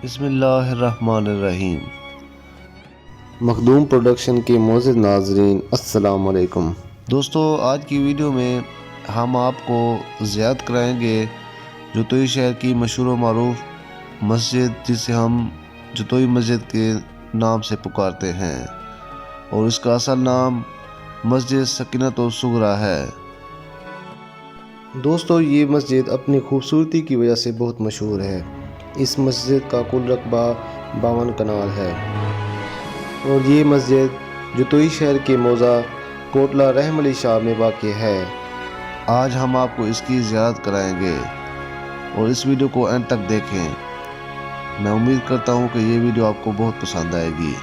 बिस्मिल्लाहिर्रहमानिर्रहीम। मखदूम प्रोडक्शन के मोअज़्ज़िज़ नाज़रीन अस्सलाम वालेकुम। दोस्तों, आज की वीडियो में हम आपको ज़ियारत कराएंगे जतोई शहर की मशहूर व मारूफ मस्जिद, जिसे हम जतोई मस्जिद के नाम से पुकारते हैं, और इसका असल नाम मस्जिद सकीनत व सुगरा है। दोस्तों, ये मस्जिद अपनी खूबसूरती की वजह से बहुत मशहूर है। इस मस्जिद का कुल रकबा 52 कनाल है और ये मस्जिद जतोई शहर के मौज़ा कोटला रहम अली शाह में वाक़ है। आज हम आपको इसकी ज़ियारत कराएंगे और इस वीडियो को एंड तक देखें। मैं उम्मीद करता हूँ कि ये वीडियो आपको बहुत पसंद आएगी।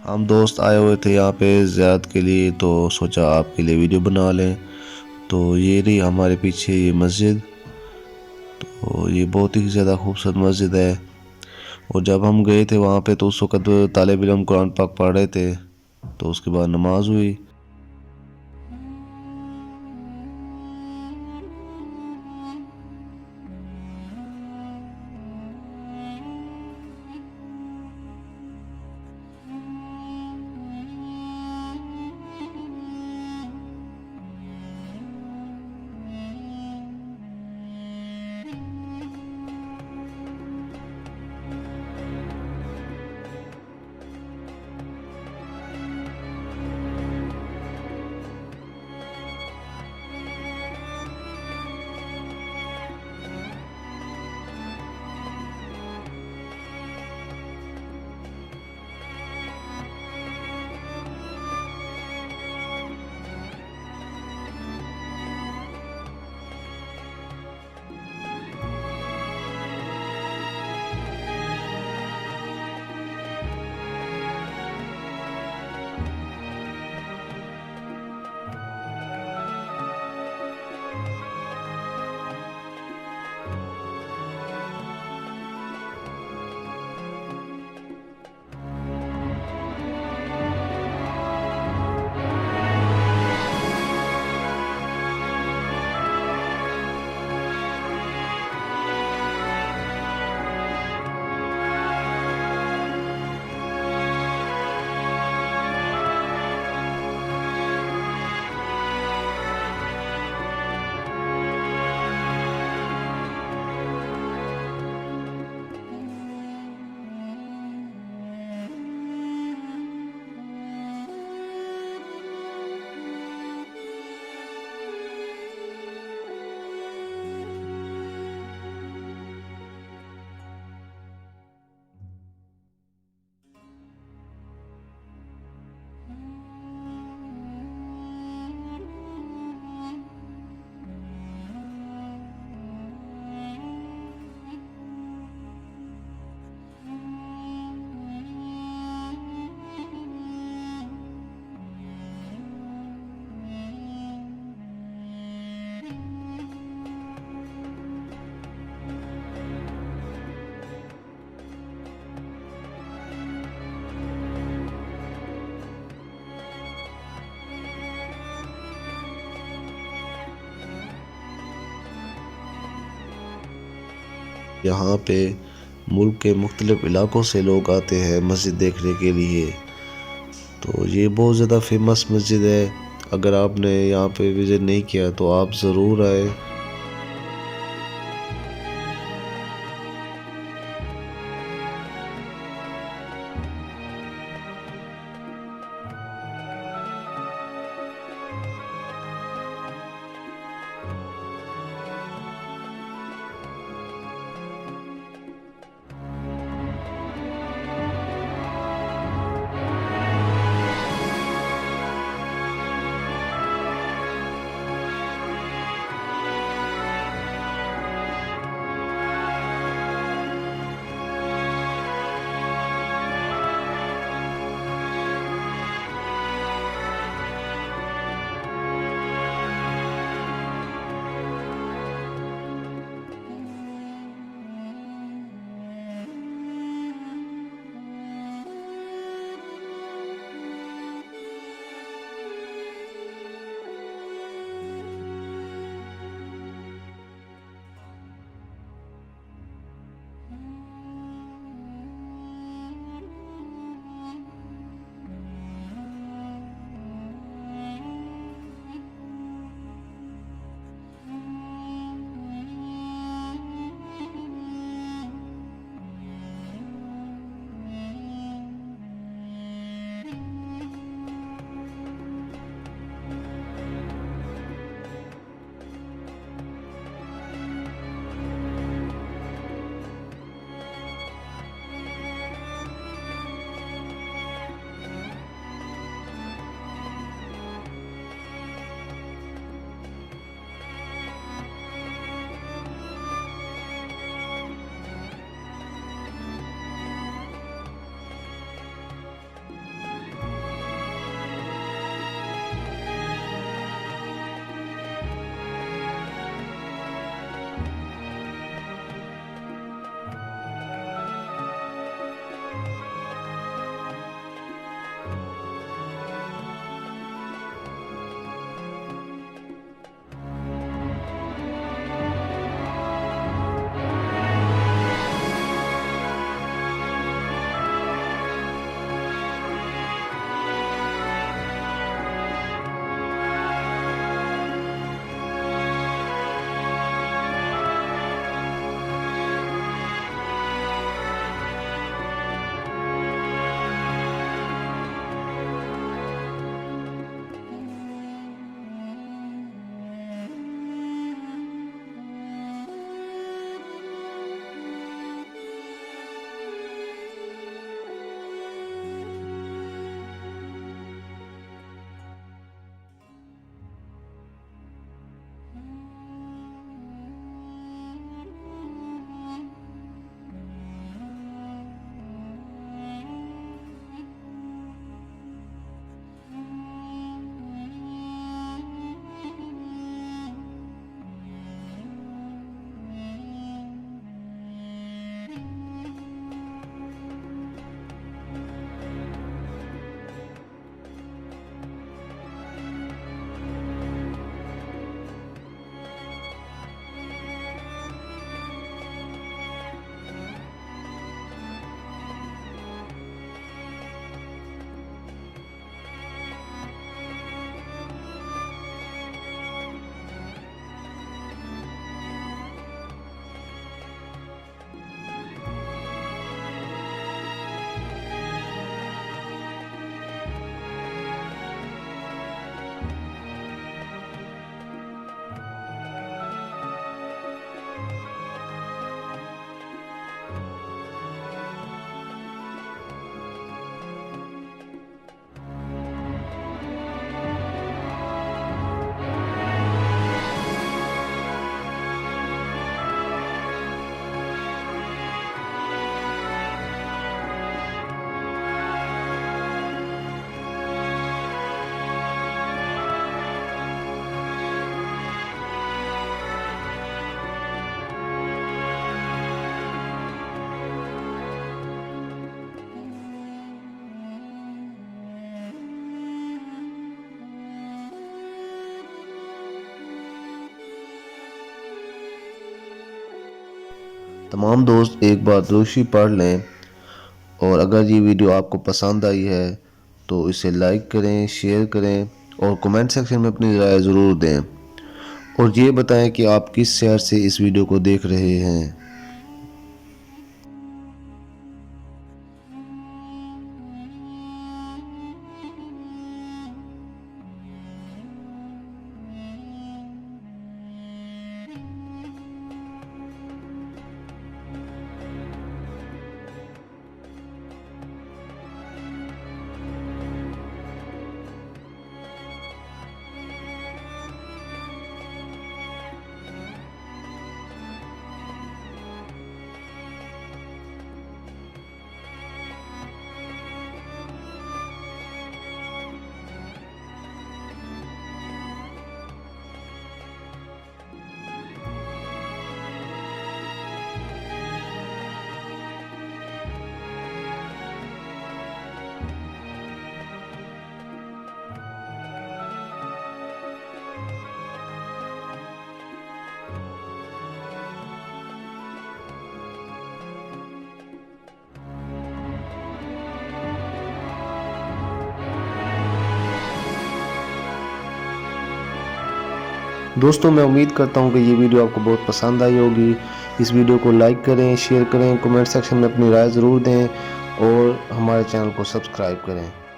हम दोस्त आए हुए थे यहाँ पे ज़ियारत के लिए, तो सोचा आपके लिए वीडियो बना लें। तो ये रही हमारे पीछे ये मस्जिद। तो ये बहुत ही ज़्यादा खूबसूरत मस्जिद है। और जब हम गए थे वहाँ पे तो उस वक़्त तालिब इल्म कुरान पाक पढ़ रहे थे। तो उसके बाद नमाज हुई। यहाँ पे मुल्क के मुख्तलिफ़ इलाकों से लोग आते हैं मस्जिद देखने के लिए। तो ये बहुत ज़्यादा फेमस मस्जिद है। अगर आपने यहाँ पे विज़िट नहीं किया तो आप ज़रूर आए। तमाम दोस्त एक बार दुरूशी पढ़ लें। और अगर ये वीडियो आपको पसंद आई है तो इसे लाइक करें, शेयर करें और कमेंट सेक्शन में अपनी राय ज़रूर दें और ये बताएं कि आप किस शहर से इस वीडियो को देख रहे हैं। दोस्तों मैं उम्मीद करता हूँ कि ये वीडियो आपको बहुत पसंद आई होगी। इस वीडियो को लाइक करें, शेयर करें, कमेंट सेक्शन में अपनी राय ज़रूर दें और हमारे चैनल को सब्सक्राइब करें।